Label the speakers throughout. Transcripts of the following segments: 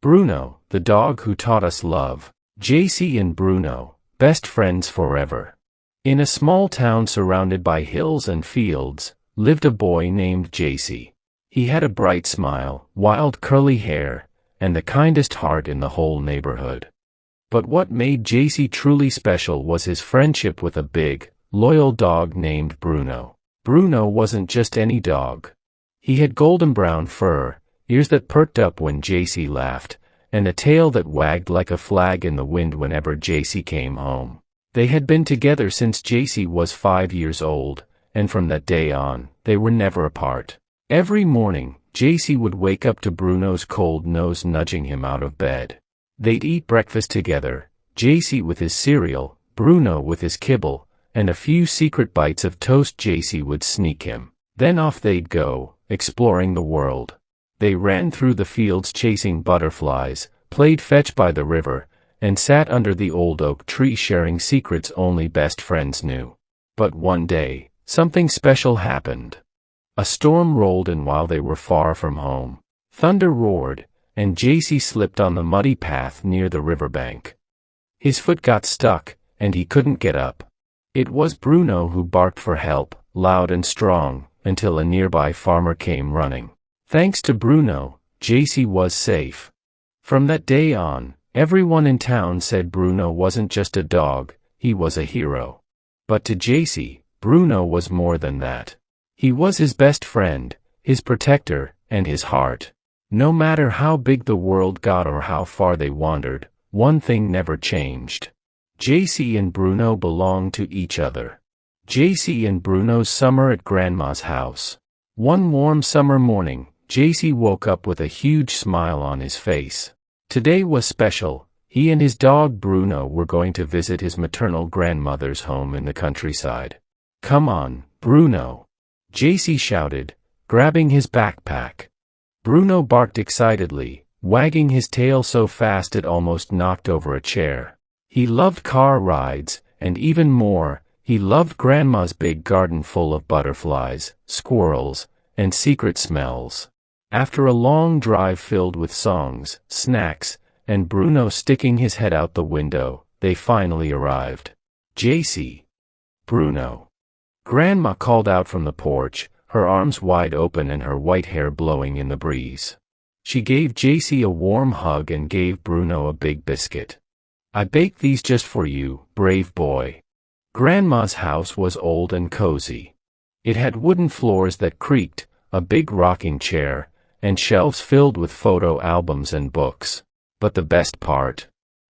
Speaker 1: Bruno, the dog who taught us love. JC and Bruno, best friends forever. In a small town surrounded by hills and fields, lived a boy named JC. He had a bright smile, wild curly hair, and the kindest heart in the whole neighborhood. But what made JC truly special was his friendship with a big, loyal dog named Bruno. Bruno wasn't just any dog. He had golden brown fur, ears that perked up when JC laughed, and a tail that wagged like a flag in the wind whenever JC came home. They had been together since JC was 5 years old, and from that day on, they were never apart. Every morning, JC would wake up to Bruno's cold nose nudging him out of bed. They'd eat breakfast together, JC with his cereal, Bruno with his kibble, and a few secret bites of toast JC would sneak him. Then off they'd go, exploring the world. They ran through the fields chasing butterflies, played fetch by the river, and sat under the old oak tree sharing secrets only best friends knew. But one day, something special happened. A storm rolled in while they were far from home. Thunder roared, and JC slipped on the muddy path near the riverbank. His foot got stuck, and he couldn't get up. It was Bruno who barked for help, loud and strong, until a nearby farmer came running. Thanks to Bruno, JC was safe. From that day on, everyone in town said Bruno wasn't just a dog, he was a hero. But to JC, Bruno was more than that. He was his best friend, his protector, and his heart. No matter how big the world got or how far they wandered, one thing never changed. JC and Bruno belonged to each other. JC and Bruno's summer at Grandma's house. One warm summer morning, JC woke up with a huge smile on his face. Today was special. He and his dog Bruno were going to visit his maternal grandmother's home in the countryside. "Come on, Bruno," JC shouted, grabbing his backpack. Bruno barked excitedly, wagging his tail so fast it almost knocked over a chair. He loved car rides, and even more, he loved Grandma's big garden full of butterflies, squirrels, and secret smells. After a long drive filled with songs, snacks, and Bruno sticking his head out the window, they finally arrived. JC. Bruno. Grandma called out from the porch, her arms wide open and her white hair blowing in the breeze. She gave JC a warm hug and gave Bruno a big biscuit. "I baked these just for you, brave boy." Grandma's house was old and cozy. It had wooden floors that creaked, a big rocking chair, and shelves filled with photo albums and books. But the best part?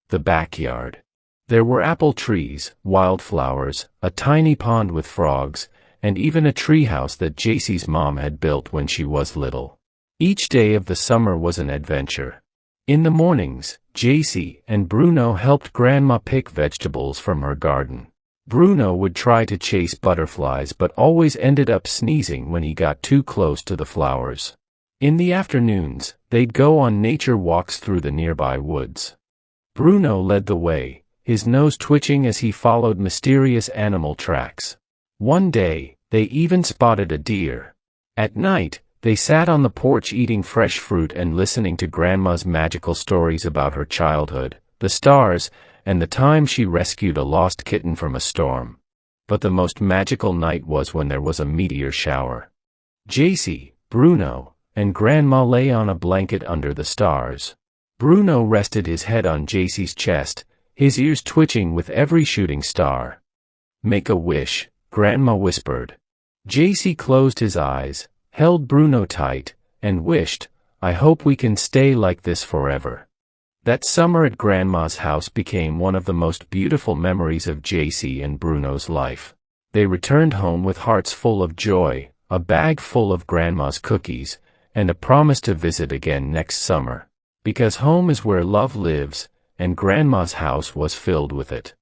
Speaker 1: The backyard. There were apple trees, wildflowers, a tiny pond with frogs, and even a treehouse that JC's mom had built when she was little. Each day of the summer was an adventure. In the mornings, JC and Bruno helped Grandma pick vegetables from her garden. Bruno would try to chase butterflies but always ended up sneezing when he got too close to the flowers. In the afternoons, they'd go on nature walks through the nearby woods. Bruno led the way, his nose twitching as he followed mysterious animal tracks. One day, they even spotted a deer. At night, they sat on the porch eating fresh fruit and listening to Grandma's magical stories about her childhood, the stars, and the time she rescued a lost kitten from a storm. But the most magical night was when there was a meteor shower. JC, Bruno, and Grandma lay on a blanket under the stars. Bruno rested his head on JC's chest, his ears twitching with every shooting star. "Make a wish," Grandma whispered. JC closed his eyes, held Bruno tight, and wished, "I hope we can stay like this forever." That summer at Grandma's house became one of the most beautiful memories of JC and Bruno's life. They returned home with hearts full of joy, a bag full of Grandma's cookies, and a promise to visit again next summer. Because home is where love lives, and Grandma's house was filled with it.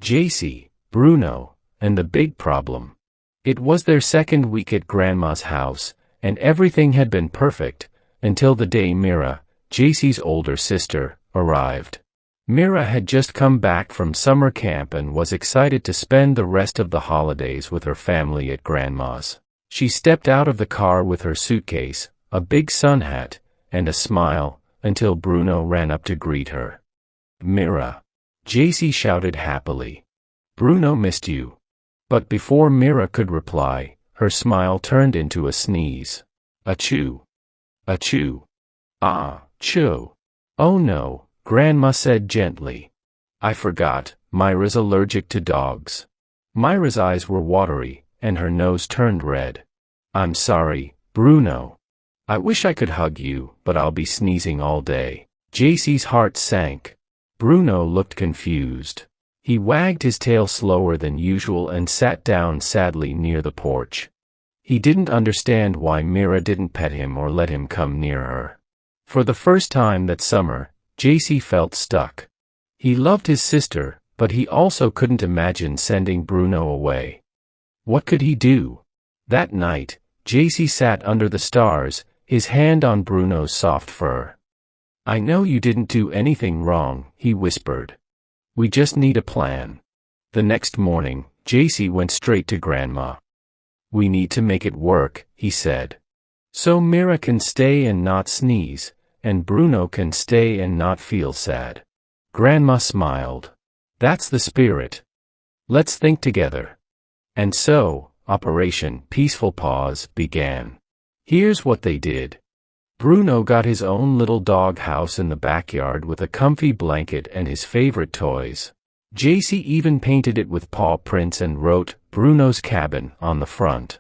Speaker 1: JC, Bruno, and the big problem. It was their second week at Grandma's house, and everything had been perfect, until the day Mira, JC's older sister, arrived. Mira had just come back from summer camp and was excited to spend the rest of the holidays with her family at Grandma's. She stepped out of the car with her suitcase, a big sun hat, and a smile, until Bruno ran up to greet her. "Mira!" JC shouted happily. "Bruno missed you." But before Mira could reply, her smile turned into a sneeze. "Achoo! Achoo! Ah, choo! Oh no," Grandma said gently. "I forgot, Myra's allergic to dogs." Myra's eyes were watery, and her nose turned red. "I'm sorry, Bruno. I wish I could hug you, but I'll be sneezing all day." JC's heart sank. Bruno looked confused. He wagged his tail slower than usual and sat down sadly near the porch. He didn't understand why Mira didn't pet him or let him come near her. For the first time that summer, JC felt stuck. He loved his sister, but he also couldn't imagine sending Bruno away. What could he do? That night, JC sat under the stars, his hand on Bruno's soft fur. "I know you didn't do anything wrong," he whispered. "We just need a plan." The next morning, JC went straight to Grandma. "We need to make it work," he said. "So Mira can stay and not sneeze, and Bruno can stay and not feel sad." Grandma smiled. "That's the spirit. Let's think together." And so, Operation Peaceful Paws began. Here's what they did. Bruno got his own little dog house in the backyard with a comfy blanket and his favorite toys. JC even painted it with paw prints and wrote, "Bruno's Cabin," on the front.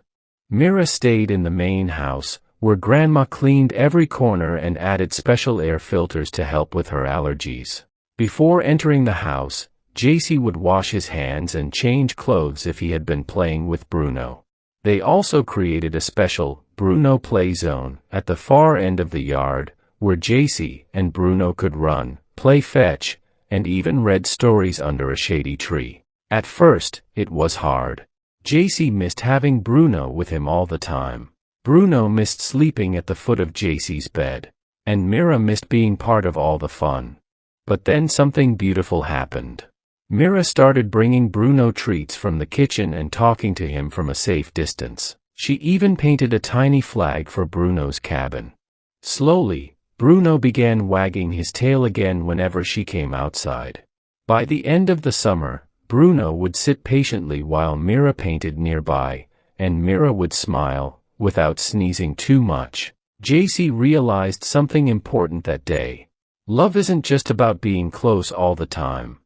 Speaker 1: Mira stayed in the main house, where Grandma cleaned every corner and added special air filters to help with her allergies. Before entering the house, JC would wash his hands and change clothes if he had been playing with Bruno. They also created a special Bruno play zone at the far end of the yard, where JC and Bruno could run, play fetch, and even read stories under a shady tree. At first, it was hard. JC missed having Bruno with him all the time. Bruno missed sleeping at the foot of JC's bed. And Mira missed being part of all the fun. But then something beautiful happened. Mira started bringing Bruno treats from the kitchen and talking to him from a safe distance. She even painted a tiny flag for Bruno's cabin. Slowly, Bruno began wagging his tail again whenever she came outside. By the end of the summer, Bruno would sit patiently while Mira painted nearby, and Mira would smile, without sneezing too much. JC realized something important that day. Love isn't just about being close all the time.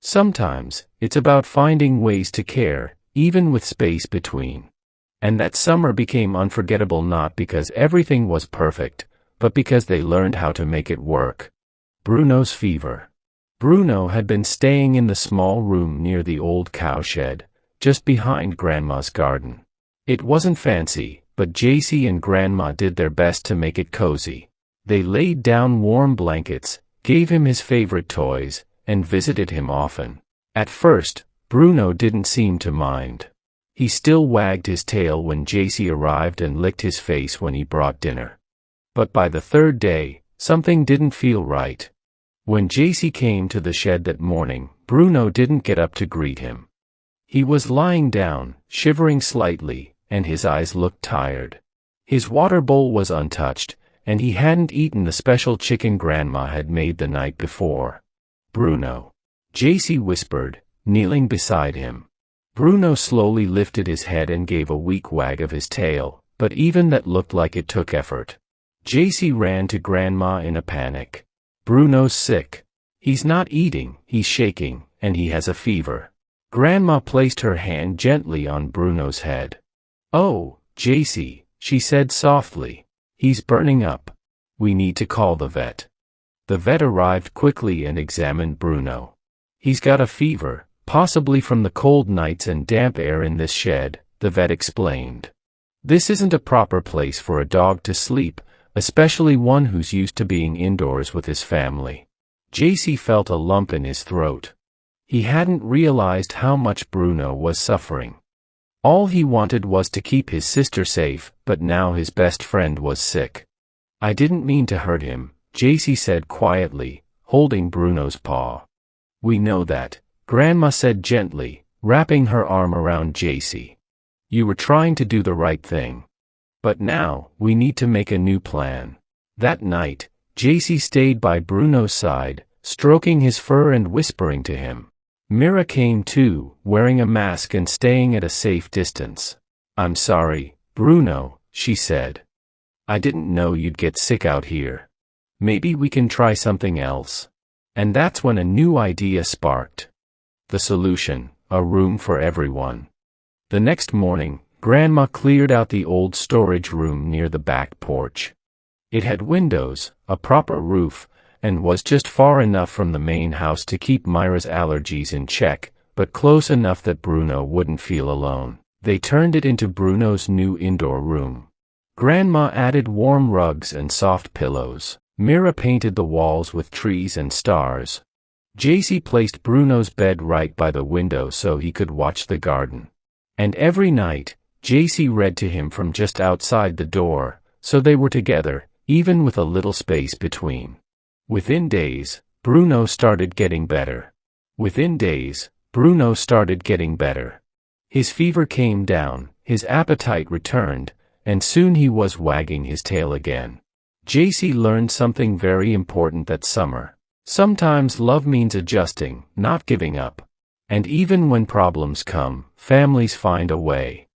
Speaker 1: Sometimes, it's about finding ways to care, even with space between. And that summer became unforgettable not because everything was perfect, but because they learned how to make it work. Bruno's fever. Bruno had been staying in the small room near the old cowshed, just behind Grandma's garden. It wasn't fancy, but JC and Grandma did their best to make it cozy. They laid down warm blankets, gave him his favorite toys, and visited him often. At first, Bruno didn't seem to mind. He still wagged his tail when JC arrived and licked his face when he brought dinner. But by the third day, something didn't feel right. When JC came to the shed that morning, Bruno didn't get up to greet him. He was lying down, shivering slightly, and his eyes looked tired. His water bowl was untouched, and he hadn't eaten the special chicken Grandma had made the night before. "Bruno," JC whispered, kneeling beside him. Bruno slowly lifted his head and gave a weak wag of his tail, but even that looked like it took effort. JC ran to Grandma in a panic. "Bruno's sick. He's not eating, he's shaking, and he has a fever." Grandma placed her hand gently on Bruno's head. "Oh, JC," she said softly. "He's burning up. We need to call the vet." The vet arrived quickly and examined Bruno. "He's got a fever, possibly from the cold nights and damp air in this shed," the vet explained. "This isn't a proper place for a dog to sleep, especially one who's used to being indoors with his family." JC felt a lump in his throat. He hadn't realized how much Bruno was suffering. All he wanted was to keep his sister safe, but now his best friend was sick. "I didn't mean to hurt him," JC said quietly, holding Bruno's paw. "We know that," Grandma said gently, wrapping her arm around JC. "You were trying to do the right thing. But now, we need to make a new plan." That night, JC stayed by Bruno's side, stroking his fur and whispering to him. Mira came too, wearing a mask and staying at a safe distance. "I'm sorry, Bruno," she said. "I didn't know you'd get sick out here. Maybe we can try something else." And that's when a new idea sparked. The solution: a room for everyone. The next morning, Grandma cleared out the old storage room near the back porch. It had windows, a proper roof, and was just far enough from the main house to keep Myra's allergies in check, but close enough that Bruno wouldn't feel alone. They turned it into Bruno's new indoor room. Grandma added warm rugs and soft pillows. Mira painted the walls with trees and stars. JC placed Bruno's bed right by the window so he could watch the garden. And every night, JC read to him from just outside the door, so they were together, even with a little space between. Within days, Bruno started getting better. His fever came down, his appetite returned, and soon he was wagging his tail again. JC learned something very important that summer. Sometimes love means adjusting, not giving up. And even when problems come, families find a way.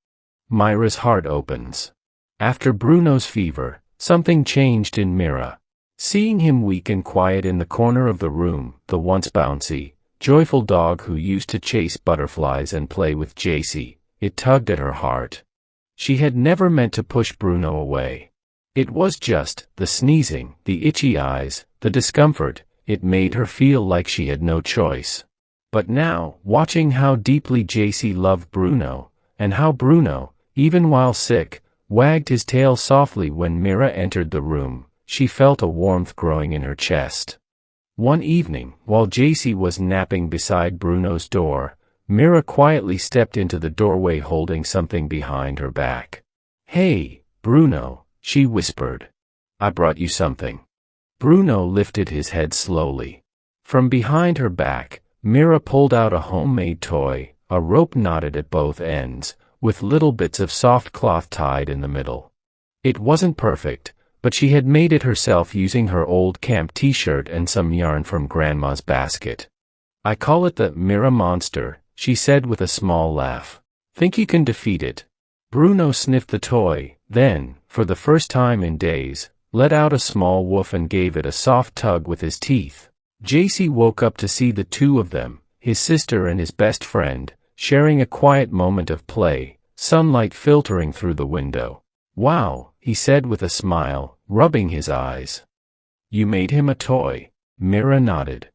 Speaker 1: Myra's heart opens. After Bruno's fever, something changed in Mira. Seeing him weak and quiet in the corner of the room, the once bouncy, joyful dog who used to chase butterflies and play with JC, it tugged at her heart. She had never meant to push Bruno away. It was just the sneezing, the itchy eyes, the discomfort. It made her feel like she had no choice. But now, watching how deeply JC loved Bruno, and how Bruno, even while sick, wagged his tail softly when Mira entered the room, she felt a warmth growing in her chest. One evening, while JC was napping beside Bruno's door, Mira quietly stepped into the doorway holding something behind her back. "Hey, Bruno," she whispered. "I brought you something." Bruno lifted his head slowly. From behind her back, Mira pulled out a homemade toy, a rope knotted at both ends, with little bits of soft cloth tied in the middle. It wasn't perfect, but she had made it herself using her old camp t-shirt and some yarn from Grandma's basket. "I call it the Mira Monster," she said with a small laugh. "Think you can defeat it?" Bruno sniffed the toy, then, for the first time in days, let out a small woof and gave it a soft tug with his teeth. JC woke up to see the two of them, his sister and his best friend, sharing a quiet moment of play, sunlight filtering through the window. "Wow," he said with a smile, rubbing his eyes. "You made him a toy?" Mira nodded.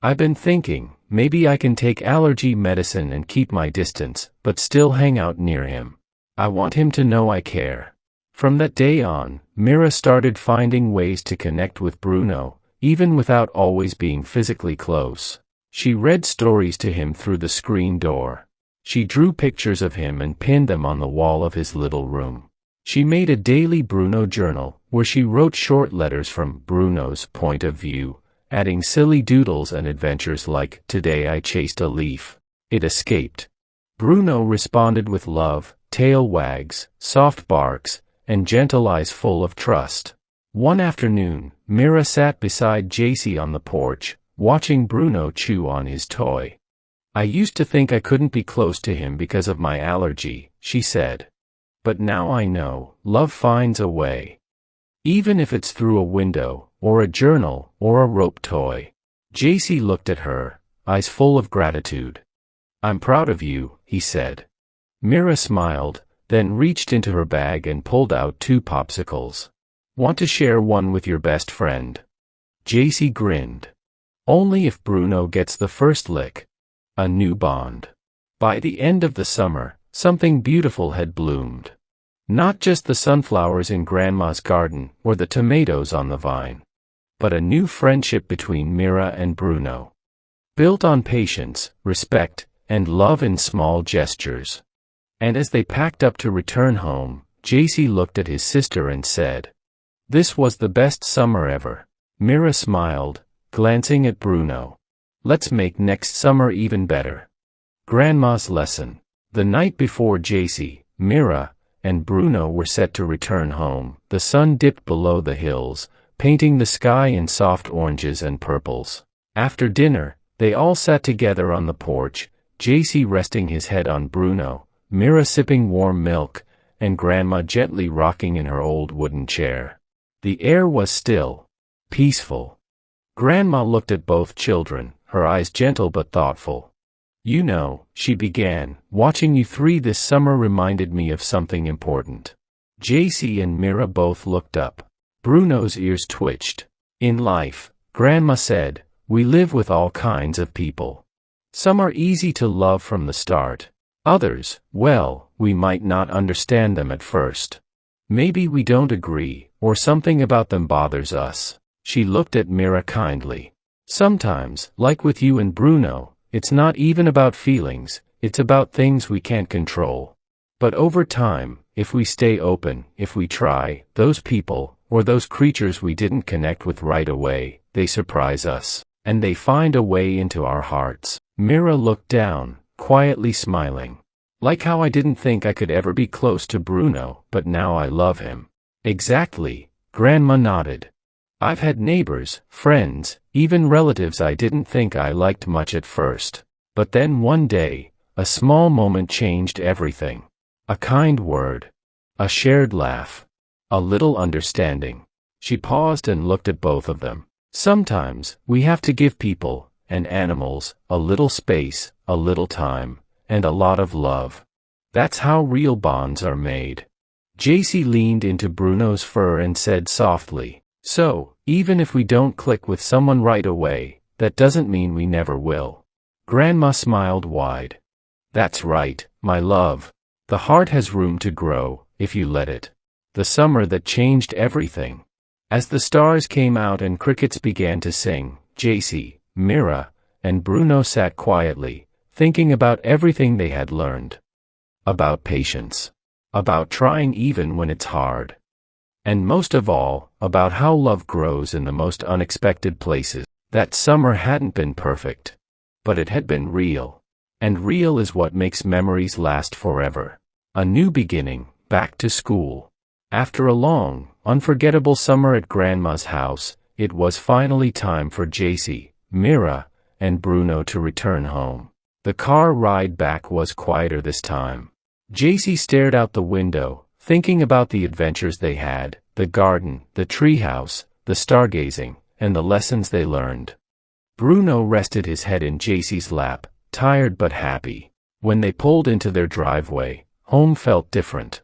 Speaker 1: "I've been thinking, maybe I can take allergy medicine and keep my distance, but still hang out near him. I want him to know I care." From that day on, Mira started finding ways to connect with Bruno, even without always being physically close. She read stories to him through the screen door. She drew pictures of him and pinned them on the wall of his little room. She made a daily Bruno journal, where she wrote short letters from Bruno's point of view, adding silly doodles and adventures like, "Today I chased a leaf. It escaped." Bruno responded with love, tail wags, soft barks, and gentle eyes full of trust. One afternoon, Mira sat beside JC on the porch, watching Bruno chew on his toy. "I used to think I couldn't be close to him because of my allergy," she said. "But now I know, love finds a way. Even if it's through a window, or a journal, or a rope toy." JC looked at her, eyes full of gratitude. "I'm proud of you," he said. Mira smiled, then reached into her bag and pulled out 2 popsicles. "Want to share one with your best friend?" JC grinned. "Only if Bruno gets the first lick." A new bond. By the end of the summer, something beautiful had bloomed. Not just the sunflowers in Grandma's garden or the tomatoes on the vine, but a new friendship between Mira and Bruno. Built on patience, respect, and love in small gestures. And as they packed up to return home, JC looked at his sister and said, "This was the best summer ever." Mira smiled, glancing at Bruno. "Let's make next summer even better." Grandma's lesson. The night before JC, Mira, and Bruno were set to return home, the sun dipped below the hills, painting the sky in soft oranges and purples. After dinner, they all sat together on the porch, JC resting his head on Bruno, Mira sipping warm milk, and Grandma gently rocking in her old wooden chair. The air was still, peaceful. Grandma looked at both children, her eyes gentle but thoughtful. "You know," she began, "watching you three this summer reminded me of something important." JC and Mira both looked up. Bruno's ears twitched. "In life," Grandma said, "we live with all kinds of people. Some are easy to love from the start. Others, well, we might not understand them at first. Maybe we don't agree, or something about them bothers us." She looked at Mira kindly. "Sometimes, like with you and Bruno, it's not even about feelings, it's about things we can't control. But over time, if we stay open, if we try, those people, or those creatures we didn't connect with right away, they surprise us, and they find a way into our hearts." Mira looked down, quietly smiling. "Like how I didn't think I could ever be close to Bruno, but now I love him." "Exactly," Grandma nodded. "I've had neighbors, friends, even relatives I didn't think I liked much at first. But then one day, a small moment changed everything. A kind word. A shared laugh. A little understanding." She paused and looked at both of them. "Sometimes, we have to give people, and animals, a little space, a little time, and a lot of love. That's how real bonds are made." JC leaned into Bruno's fur and said softly, "So, even if we don't click with someone right away, that doesn't mean we never will." Grandma smiled wide. "That's right, my love. The heart has room to grow, if you let it." The summer that changed everything. As the stars came out and crickets began to sing, JC, Mira, and Bruno sat quietly, thinking about everything they had learned. About patience. About trying even when it's hard. And most of all, about how love grows in the most unexpected places. That summer hadn't been perfect. But it had been real. And real is what makes memories last forever. A new beginning, back to school. After a long, unforgettable summer at Grandma's house, it was finally time for JC, Mira, and Bruno to return home. The car ride back was quieter this time. JC stared out the window, thinking about the adventures they had, the garden, the treehouse, the stargazing, and the lessons they learned. Bruno rested his head in JC's lap, tired but happy. When they pulled into their driveway, home felt different.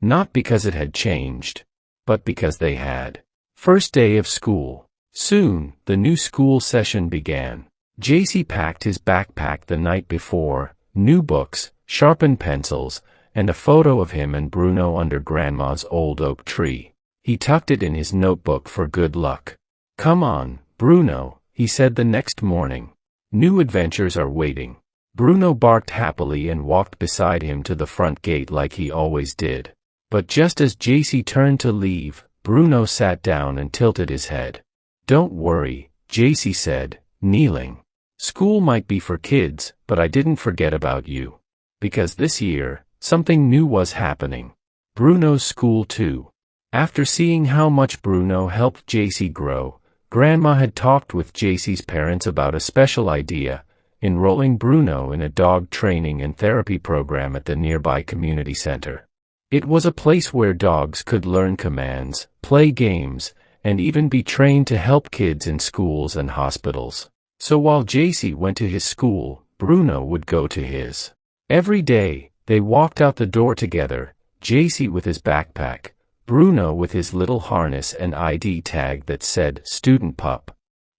Speaker 1: Not because it had changed, but because they had. First day of school. Soon, the new school session began. JC packed his backpack the night before, new books, sharpened pencils, and a photo of him and Bruno under Grandma's old oak tree. He tucked it in his notebook for good luck. "Come on, Bruno," he said the next morning. "New adventures are waiting." Bruno barked happily and walked beside him to the front gate like he always did. But just as JC turned to leave, Bruno sat down and tilted his head. "Don't worry," JC said, kneeling. "School might be for kids, but I didn't forget about you. Because this year, something new was happening. Bruno's school too." After seeing how much Bruno helped JC grow, Grandma had talked with JC's parents about a special idea, enrolling Bruno in a dog training and therapy program at the nearby community center. It was a place where dogs could learn commands, play games, and even be trained to help kids in schools and hospitals. So while JC went to his school, Bruno would go to his. Every day, they walked out the door together, JC with his backpack, Bruno with his little harness and ID tag that said "Student Pup."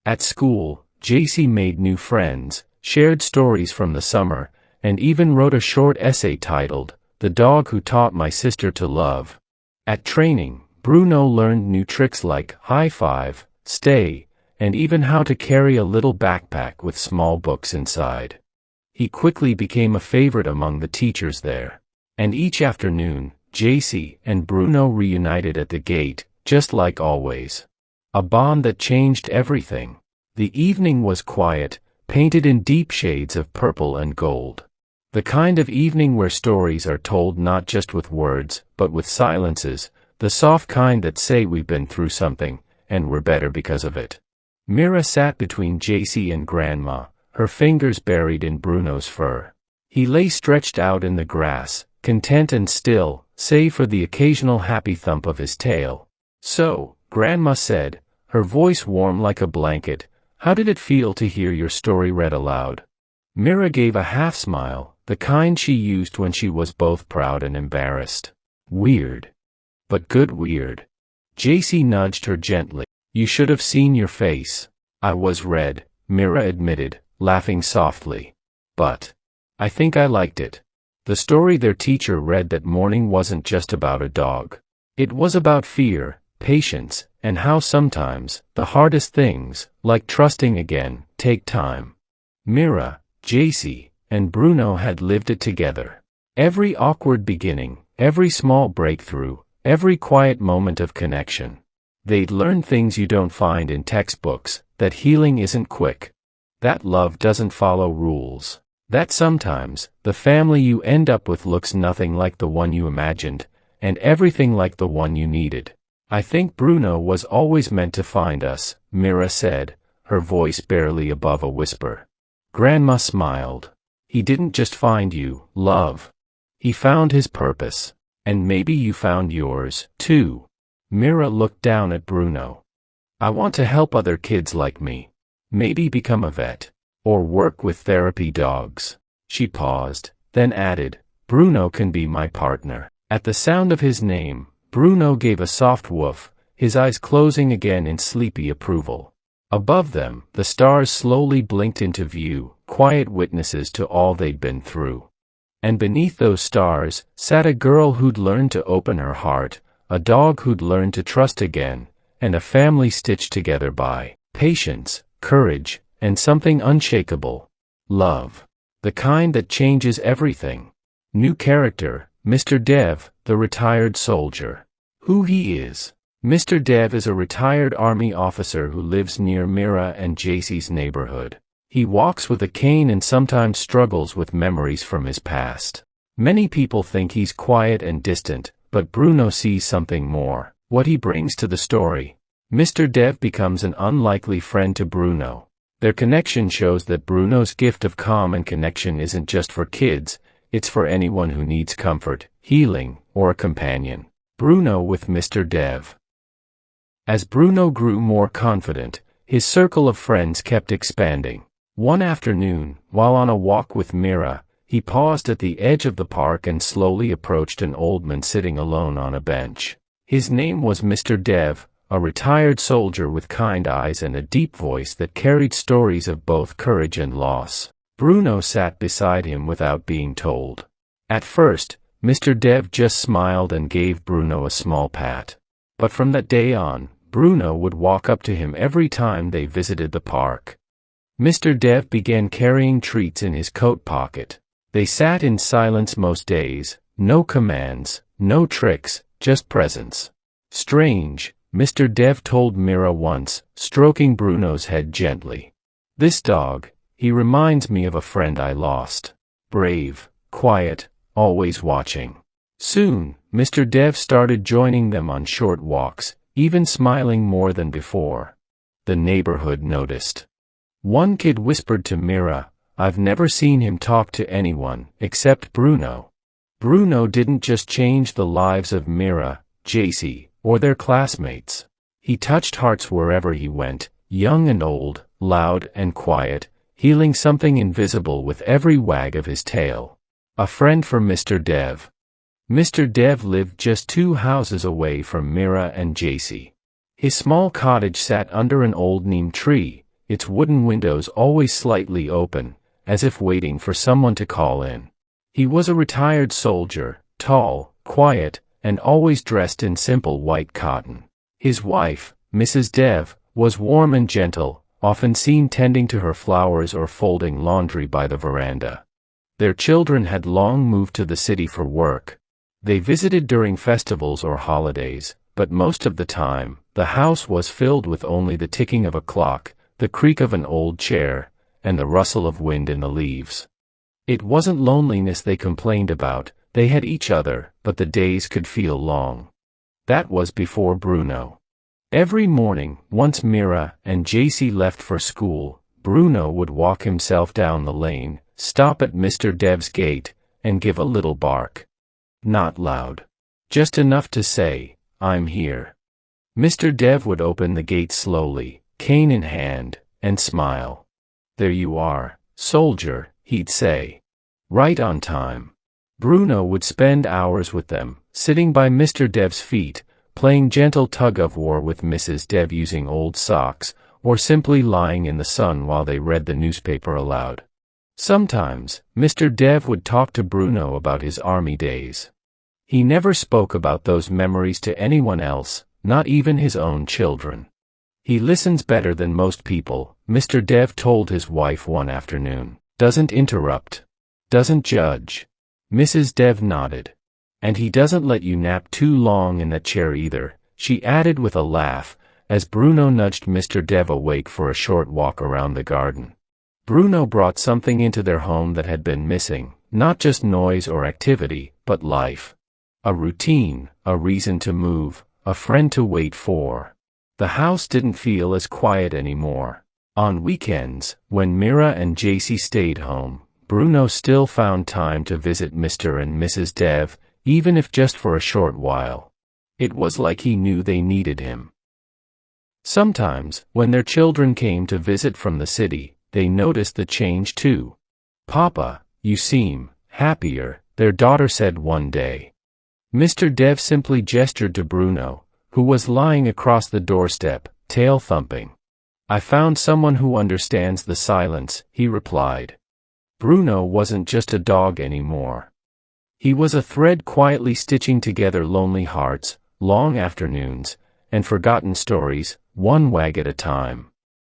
Speaker 1: At school, JC made new friends, shared stories from the summer, and even wrote a short essay titled, "The Dog Who Taught My Sister to Love." At training, Bruno learned new tricks like high five, stay, and even how to carry a little backpack with small books inside. He quickly became a favorite among the teachers there. And each afternoon, JC and Bruno reunited at the gate, just like always. A bond that changed everything. The evening was quiet, painted in deep shades of purple and gold. The kind of evening where stories are told not just with words, but with silences, the soft kind that say we've been through something, and were better because of it. Mira sat between JC and Grandma, her fingers buried in Bruno's fur. He lay stretched out in the grass, content and still, save for the occasional happy thump of his tail. "So," Grandma said, her voice warm like a blanket, "how did it feel to hear your story read aloud?" Mira gave a half-smile, the kind she used when she was both proud and embarrassed. "Weird. But good weird." JC nudged her gently. "You should have seen your face." "I was red," Mira admitted, laughing softly. "But I think I liked it." The story their teacher read that morning wasn't just about a dog. It was about fear, patience, and how sometimes the hardest things, like trusting again, take time. Mira, JC, and Bruno had lived it together. Every awkward beginning, every small breakthrough, every quiet moment of connection. They'd learned things you don't find in textbooks, that healing isn't quick, that love doesn't follow rules, that sometimes the family you end up with looks nothing like the one you imagined, and everything like the one you needed. "I think Bruno was always meant to find us," Mira said, her voice barely above a whisper. Grandma smiled. "He didn't just find you, love. He found his purpose. And maybe you found yours, too." Mira looked down at Bruno. "I want to help other kids like me. Maybe become a vet. Or work with therapy dogs." She paused, then added, "Bruno can be my partner." At the sound of his name, Bruno gave a soft woof, his eyes closing again in sleepy approval. Above them, the stars slowly blinked into view, quiet witnesses to all they'd been through. And beneath those stars, sat a girl who'd learned to open her heart, a dog who'd learned to trust again, and a family stitched together by patience, courage, and something unshakable. Love. The kind that changes everything. New character, Mr. Dev, the retired soldier. Who he is. Mr. Dev is a retired army officer who lives near Mira and JC's neighborhood. He walks with a cane and sometimes struggles with memories from his past. Many people think he's quiet and distant, but Bruno sees something more, what he brings to the story. Mr. Dev becomes an unlikely friend to Bruno. Their connection shows that Bruno's gift of calm and connection isn't just for kids, it's for anyone who needs comfort, healing, or a companion. Bruno with Mr. Dev. As Bruno grew more confident, his circle of friends kept expanding. One afternoon, while on a walk with Mira, he paused at the edge of the park and slowly approached an old man sitting alone on a bench. His name was Mr. Dev, a retired soldier with kind eyes and a deep voice that carried stories of both courage and loss. Bruno sat beside him without being told. At first, Mr. Dev just smiled and gave Bruno a small pat. But from that day on, Bruno would walk up to him every time they visited the park. Mr. Dev began carrying treats in his coat pocket. They sat in silence most days, no commands, no tricks, just presence. "Strange," Mr. Dev told Mira once, stroking Bruno's head gently. "This dog, he reminds me of a friend I lost. Brave, quiet, always watching." Soon, Mr. Dev started joining them on short walks, even smiling more than before. The neighborhood noticed. One kid whispered to Mira, "I've never seen him talk to anyone, except Bruno." Bruno didn't just change the lives of Mira, JC, or their classmates. He touched hearts wherever he went, young and old, loud and quiet, healing something invisible with every wag of his tail. A friend for Mr. Dev. Mr. Dev lived just 2 houses away from Mira and JC. His small cottage sat under an old neem tree, its wooden windows always slightly open, as if waiting for someone to call in. He was a retired soldier, tall, quiet, and always dressed in simple white cotton. His wife, Mrs. Dev, was warm and gentle, often seen tending to her flowers or folding laundry by the veranda. Their children had long moved to the city for work. They visited during festivals or holidays, but most of the time, the house was filled with only the ticking of a clock, the creak of an old chair, and the rustle of wind in the leaves. It wasn't loneliness they complained about, they had each other, but the days could feel long. That was before Bruno. Every morning, once Mira and JC left for school, Bruno would walk himself down the lane, stop at Mr. Dev's gate, and give a little bark. Not loud. Just enough to say, "I'm here." Mr. Dev would open the gate slowly, cane in hand, and smile. "There you are, soldier," he'd say. "Right on time." Bruno would spend hours with them, sitting by Mr. Dev's feet, playing gentle tug-of-war with Mrs. Dev using old socks, or simply lying in the sun while they read the newspaper aloud. Sometimes, Mr. Dev would talk to Bruno about his army days. He never spoke about those memories to anyone else, not even his own children. "He listens better than most people," Mr. Dev told his wife one afternoon. "Doesn't interrupt. Doesn't judge." Mrs. Dev nodded. "And he doesn't let you nap too long in that chair either," she added with a laugh, as Bruno nudged Mr. Dev awake for a short walk around the garden. Bruno brought something into their home that had been missing, not just noise or activity, but life. A routine, a reason to move, a friend to wait for. The house didn't feel as quiet anymore. On weekends, when Mira and JC stayed home, Bruno still found time to visit Mr. and Mrs. Dev, even if just for a short while. It was like he knew they needed him. Sometimes, when their children came to visit from the city, they noticed the change too. "Papa, you seem happier," their daughter said one day. Mr. Dev simply gestured to Bruno, who was lying across the doorstep, tail thumping. "I found someone who understands the silence," he replied. Bruno wasn't just a dog anymore. He was a thread quietly stitching together lonely hearts, long afternoons, and forgotten stories, one wag at a time.